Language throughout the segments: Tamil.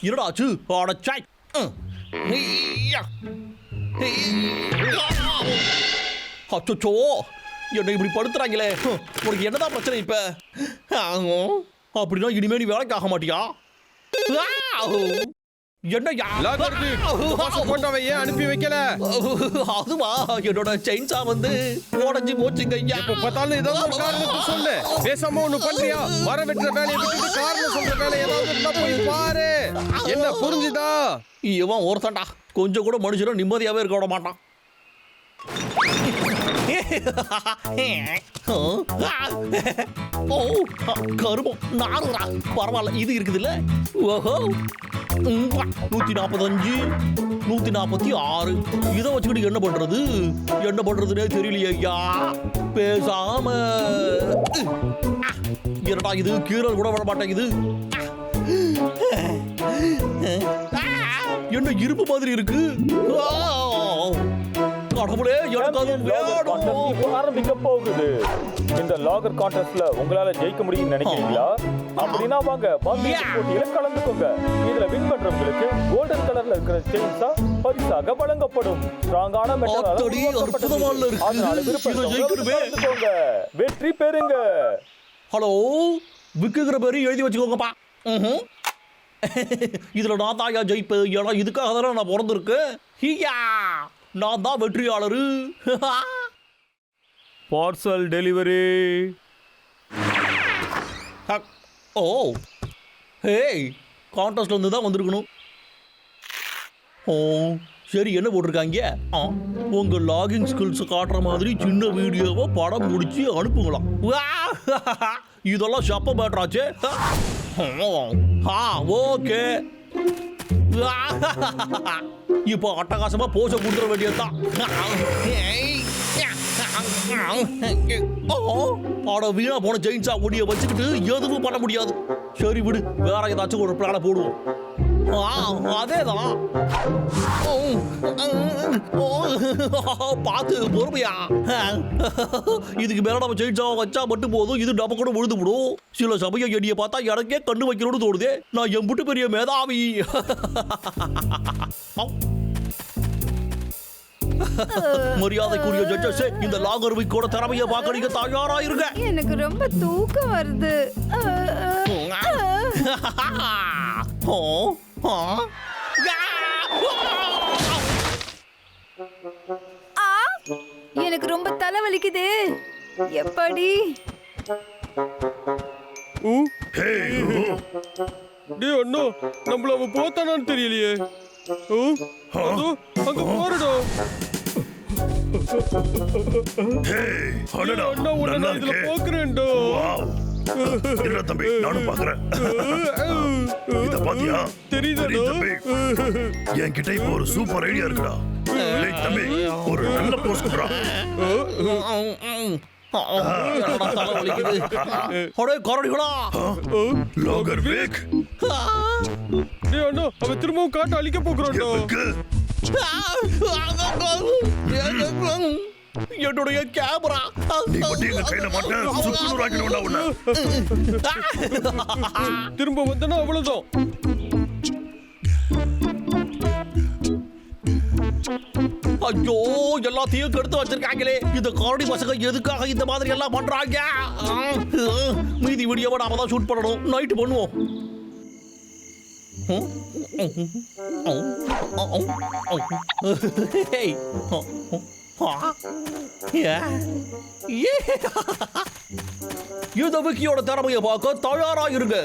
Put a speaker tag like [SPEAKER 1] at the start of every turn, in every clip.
[SPEAKER 1] என்னடாச்சு? அடச்சாய். அச்சோ, என்னை இப்படி படுத்துறாங்களே. உனக்கு என்னதான் பிரச்சனை இப்ப? அப்படின்னா இனிமே நீ வேலைக்கு ஆக மாட்டியா?
[SPEAKER 2] அனுப்பி வைக்கல.
[SPEAKER 1] அதுவா, என்னோட செயின்ஸா வந்து உடஞ்சி போச்சுங்க.
[SPEAKER 2] பார்த்தாலும் ஏதாவது காரணத்தை சொல்லு. பேசாம ஒண்ணு பண்றியா? வர வெற்ற வேலையை விட்டுட்டு காரணம் சொல்ற வேலை ஏதாவது போய் பாரு. என்ன புரிஞ்சுதா?
[SPEAKER 1] இவன் ஒருத்தன்டா, கொஞ்சம் கூட மனுஷனும் நிம்மதியாவே இருக்க விட மாட்டான். கருமம், நானுடா. பரவாயில்ல, இது இருக்குது இல்ல. ஓஹோ, 145, 146. இதை வச்சுக்கிட்டு என்ன பண்றது? என்ன பண்றதுன்னே தெரியலையே ஐயா. பேசாம என்னடா இது, கீரல் கூட விட மாட்டேங்குது. என்ன இருப்பு மாதிரி இருக்கு. கடவுளே, எனக்கு அது வேணும்.
[SPEAKER 3] ஆரம்பிக்க போகுது. இந்த லாகர் கான்டெஸ்ட்ல உங்களால ஜெயிக்க முடியும்னு நினைக்கிறீங்களா? அப்படின்னா வாங்க போட்டியில கலந்துக்கோங்க. இதுல வின் பண்றவங்களுக்கு கோல்டன் கலர்ல இருக்கிற செயின்ஸா பரிசாக வழங்கப்படும். ஸ்ட்ராங்கான மெட்டலால அதனால விருப்பம் வெற்றி பெறுங்க.
[SPEAKER 1] ஹலோ, விக்குகிற பேரு எழுதி வச்சுக்கோங்கப்பா. இதுல நான் தாயா ஜெயிப்பு. ஏன்னா இதுக்காக தானே நான் பிறந்திருக்கேன். ஹியா, நான் தான் வெற்றியாளரு.
[SPEAKER 3] Parcel delivery.
[SPEAKER 1] ஓ, ஹேய், கான்டெஸ்ட்ல இருந்து தான் வந்திருக்கணும். ஓ சரி, என்ன போட்டிருக்காங்க? உங்க லாகிங் ஸ்கில்ஸ் காட்டுற மாதிரி சின்ன வீடியோவை படம் முடிச்சு அனுப்புங்களாம். இதெல்லாம் ஷப்ப பேட்டராச்சே. ஓகே, இப்போ அட்டகாசமா போச கொடுத்துட வேண்டியதுதான். வீணா போன ஜெயின்ஸா ஒடிய வச்சுக்கிட்டு எதுவும் பண்ண முடியாது. சரி விடு, வேற ஏதாச்சும் ஒரு பிளான போடுவோம். அதேதான். பார்த்து பொறுமையா. இதுக்கு மேல நம்ம ஜெயின்ஸாவை வச்சா மட்டும் போதும். இது நம்ம கூட விழுந்து விடும். சில சமயம் எடிய பார்த்தா எனக்கே கண்ணு வைக்கணும்னு தோணுதே. நான் எம்புட்டு பெரிய மேதாவி. மரியாதைக்குரிய ஜட்ஜஸ், இந்த லாகர் வீக்கோட திறமையை பார்க்க நீங்க தயாரா இருங்க.
[SPEAKER 4] எனக்கு ரொம்ப தூக்கம் வருது. எனக்கு ரொம்ப தலை வலிக்குது. எப்படி?
[SPEAKER 2] அண்ணா, நம்மள அவன் போத்தானான்னு தெரியலையே. அங்க போறடா. அண்ணா, உன்னை நான் இதுல போக்குறேன்டா.
[SPEAKER 5] இல்ல தம்பி, நானும் பாக்குறேன். இத பாத்தியா?
[SPEAKER 2] தெரியுது
[SPEAKER 5] தம்பி, என்கிட்ட இப்போ ஒரு சூப்பர் ஐடியா இருக்குடா. தம்பி, ஒரு நல்ல போஸ் கொடுறா. லாகர் வீக்.
[SPEAKER 2] அண்ணா, அவன் திரும்பவும் காட்ட அழிக்க போக்குறான்டா.
[SPEAKER 1] என்னுடைய கேமரா
[SPEAKER 5] நீ மட்டும் எங்க கையில மாட்ட சுக்குநூறு ஆக்கிடுவா உன்னை.
[SPEAKER 2] திரும்ப வந்தனா அவ்வளவுதான்.
[SPEAKER 1] ஐயோ, எல்லாத்தையும் கெடுத்து வச்சிருக்காங்களே. இந்த கரடி பசங்க எதுக்காக இந்த மாதிரி எல்லாம் பண்றாங்க? மீதி வீடியோவை நாம தான் ஷூட் பண்ணணும். நைட்டு பண்ணுவோம். இந்த விக்கியோட திறமையை பார்க்க தயாரா இருங்க.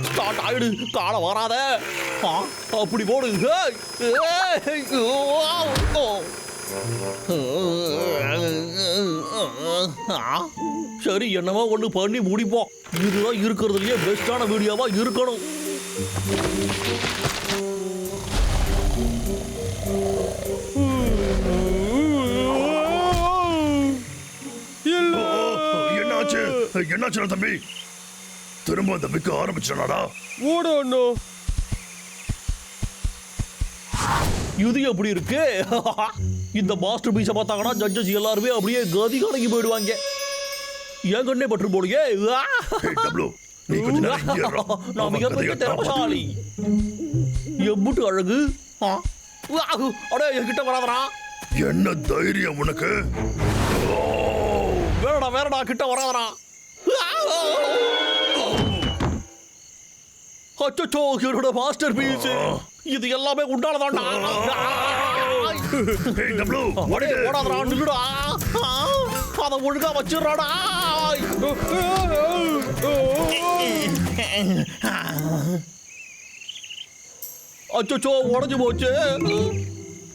[SPEAKER 1] ஸ்டார்ட் ஆயிடு, கால வராத. அப்படி போடு. சரி, என்னவோ ஒண்ணு பண்ணி முடிப்போம். இதுதான் இருக்கிறதுலயே பெஸ்டான வீடியோவா இருக்கணும்.
[SPEAKER 5] என்னாச்சு தம்பி? திரும்ப அந்த விக்க ஆரம்பிச்சாடா.
[SPEAKER 2] ஓடோ.
[SPEAKER 1] இது எப்படி இருக்கு? இந்த மாஸ்டர் பீஸை பார்த்தாங்கன்னா ஜட்ஜஸ் எல்லாருமே அப்படியே கதி கலங்கி போயிடுவாங்க. என் கண்ணே பற்று போடுங்க.
[SPEAKER 5] ஏய் டப்ளு, நீ கொஞ்ச நேரம் இங்கே இரு.
[SPEAKER 1] நான்
[SPEAKER 5] அவன்
[SPEAKER 1] மிகப்பெரிய
[SPEAKER 5] கதையை
[SPEAKER 1] திறமசாலி. எம்புட்டு அழகு. அடே என்கிட்ட வராதரா.
[SPEAKER 5] என்ன தைரியம் உனக்கு?
[SPEAKER 1] வேறடா கிட்ட வராதரா. அச்சோ, என்னோட மாஸ்டர் பீஸ். இது எல்லாமே உண்டானதாண்டா.
[SPEAKER 5] ஏய் டப்ளு,
[SPEAKER 1] அடே ஓடாதரா, நில்லுடா. அத ஒழுங்கா வச்சிடுறாடா. அச்சோ, உடஞ்சு போச்சு.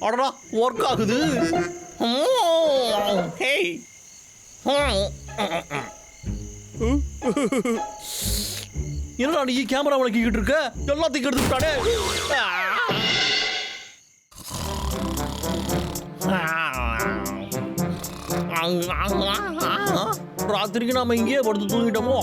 [SPEAKER 1] அடடா, ஒர்க் ஆகுது. ஹேய். என்னடா நீ கேமரா வளக்கிக்கிட்டு இருக்க? எல்லாத்தையும் எடுத்துட்டானே. ராத்திரிக்கு நாம இங்கேயே படுத்து தூங்கிட்டோமோ?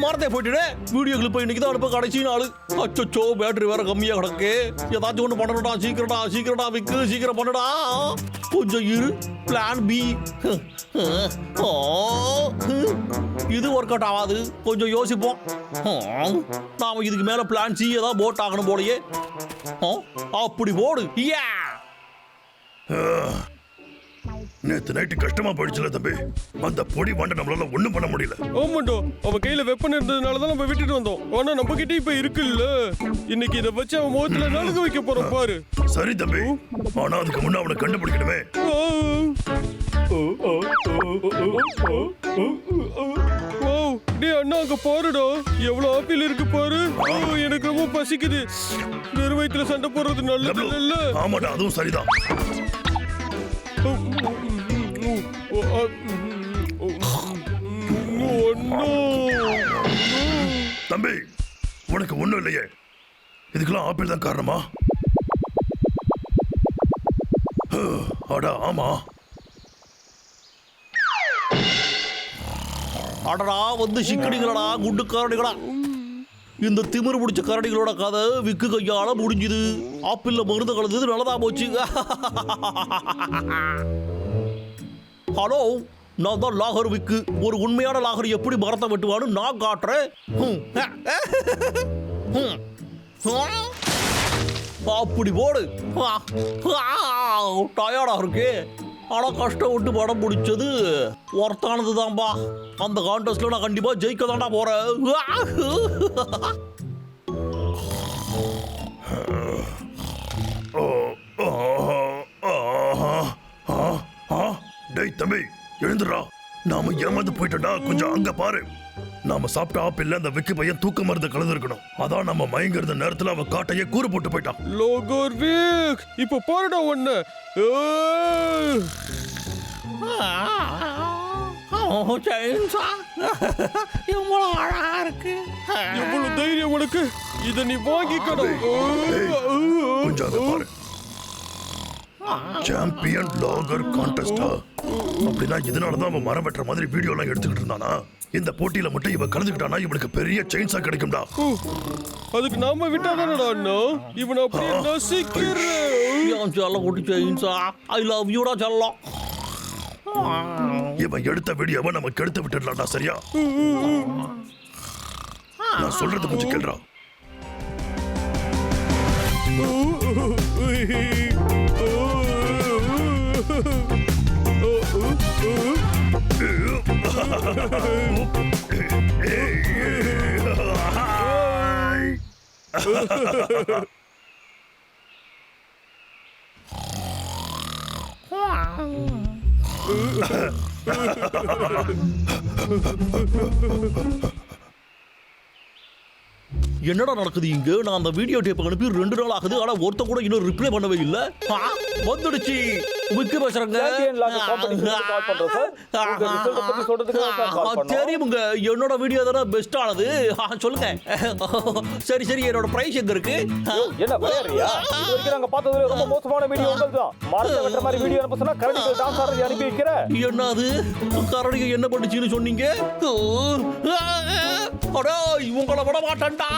[SPEAKER 1] மறந்தே போயிட்டு வீடியோ கிளிப் இன்னைக்கு தான் அனுப்ப கடைசி நாள். அச்சோ, பேட்டரி வேற கம்மியா கிடக்கு. ஏதாச்சும் ஒண்ணு பண்ணணும்டா. சீக்கிரம்டா விக்கு, சீக்கிரம் பண்ணுடா. கொஞ்சம் இரு, பிளான் பி. இது ஒர்க் அவுட் ஆகாது. கொஞ்சம் யோசிப்போம். நாம இதுக்கு மேல பிளான் சி ஏதாவது போட் ஆகணும் போலயே. அப்படி போடு.
[SPEAKER 5] நேத்து நைட்டு கஷ்டமா போயிடுச்சுல தம்பி. அந்த பொடி வாண்ட நம்மளால ஒண்ணும் பண்ண முடியல.
[SPEAKER 2] ஆமாண்டோ, அவன் கையில வெப்பன் இருந்ததுனாலதான் நம்ம விட்டுட்டு வந்தோம். ஆனா நம்ம கிட்ட இப்ப இருக்குல்ல, இன்னைக்கு இதை வச்சு அவன் முகத்துல நலுக வைக்க போறோம் பாரு.
[SPEAKER 5] சரி தம்பி, ஆனா அதுக்கு முன்ன அவனை கண்டுபிடிக்கணுமே.
[SPEAKER 2] அண்ணா அங்க பாருடா, எவ்வளவு ஆப்பிள் இருக்கு பாரு. எனக்கு ரொம்ப பசிக்குது. வெறும் வயிற்றுல சண்டை போடுறது நல்லது இல்ல.
[SPEAKER 5] ஆமாடா, அதுவும் சரிதான். தம்பி, உனக்கு ஒண்ணும் இல்லையே. இதுக்கெல்லாம் ஆப்பிள் தான் காரணமா? அடா ஆமா.
[SPEAKER 1] அடடா, வந்து சிக்கடிகளடா, குண்டு கரடிகளா. இந்த திமிரு பிடிச்ச கரடிகளோட கதை விக்கு கையால முடிஞ்சுது. ஆப்பிள்ல மருந்து கலந்தது நல்லதா போச்சு. ஹலோ, நான் தான் லாகர் விக்கு. ஒரு உண்மையான லாகர் எப்படி மரத்தை வெட்டுவான்னு நான் காட்டுறேன். அப்படி போடு. டயர்டா இருக்கு. ஆனா கஷ்டப்பட்டு படம் பிடிச்சது ஒர்த்தானது தான்பா. அந்த கான்டெஸ்ட்ல நான் கண்டிப்பா ஜெயிக்க தாண்டா போறேன்.
[SPEAKER 5] டேய் தம்பி, எழுந்துடா. நாம ஏமாந்து போயிட்டோம்டா. கொஞ்சம் அங்க பாரு. நாம சாப்பிட்ட ஆப்பிள்ல அந்த விக்கு பையன் தூக்க மருந்து கலந்துருக்கணும். அதான் நம்ம மயங்கிறத நேரத்துல அவன் காட்டையே கூறு போட்டு போயிட்டான்.
[SPEAKER 2] லோகர் வீக், இப்ப பாருடா ஒண்ணு. எவ்வளவு தைரியம் உனக்கு? இத நீ வாங்கிக்கணும்.
[SPEAKER 5] கொஞ்சம் அங்க பாரு. சாம்பியன் லாகர் கான்டெஸ்டா? அப்படின்னா இதனாலதான் அவன் மரம் வெட்டுற மாதிரி வீடியோ எல்லாம் எடுத்துக்கிட்டு இருந்தானா? இந்த போட்டியில மட்டும் இவன் கலந்துக்கிட்டானா இவனுக்கு பெரிய செயின்ஸா கிடைக்கும்டா.
[SPEAKER 2] அதுக்கு நாம விட்டாதானடா அண்ணா. இவனை அப்படியே நசிக்கிறேன்.
[SPEAKER 1] செல்லம் குட்டி செயின்ஸா, ஐ லவ் யூடா செல்லம்.
[SPEAKER 5] இவன் எடுத்த வீடியோவை நமக்கு எடுத்து விட்டுடலாம்டா. சரியா? நான் சொல்றது கொஞ்சம் கேள்றா.
[SPEAKER 1] என்னடா நடக்குது இங்க? நான் அந்த வீடியோ டேப் அனுப்பி 2 நாள் ஆகுது. ஆனா ஒருத்த கூட இன்னும் ரிப்ளை பண்ணவே இல்ல. வந்துடுச்சு. விக்கு பேசுறங்க. தெரியுமுங்க, என்னோட வீடியோ தானே பெஸ்ட் ஆனது. சொல்லுங்க. சரி என்னோட பிரைஸ் எங்க இருக்கு?
[SPEAKER 3] என்ன விளையாடுறியா? இது வரைக்கும் நாங்க பார்த்ததுல ரொம்ப மோசமான வீடியோ உங்கள்தான். மரத்தை வெட்டுற மாதிரி வீடியோ அனுப்ப சொன்னா கரடிகள் டான்ஸ் ஆடுறது அனுப்பி வைக்கிற.
[SPEAKER 1] என்னது? கரடிக என்ன பண்ணுச்சுன்னு சொன்னீங்க? அடோ, இவங்கள விட மாட்டேன்டா.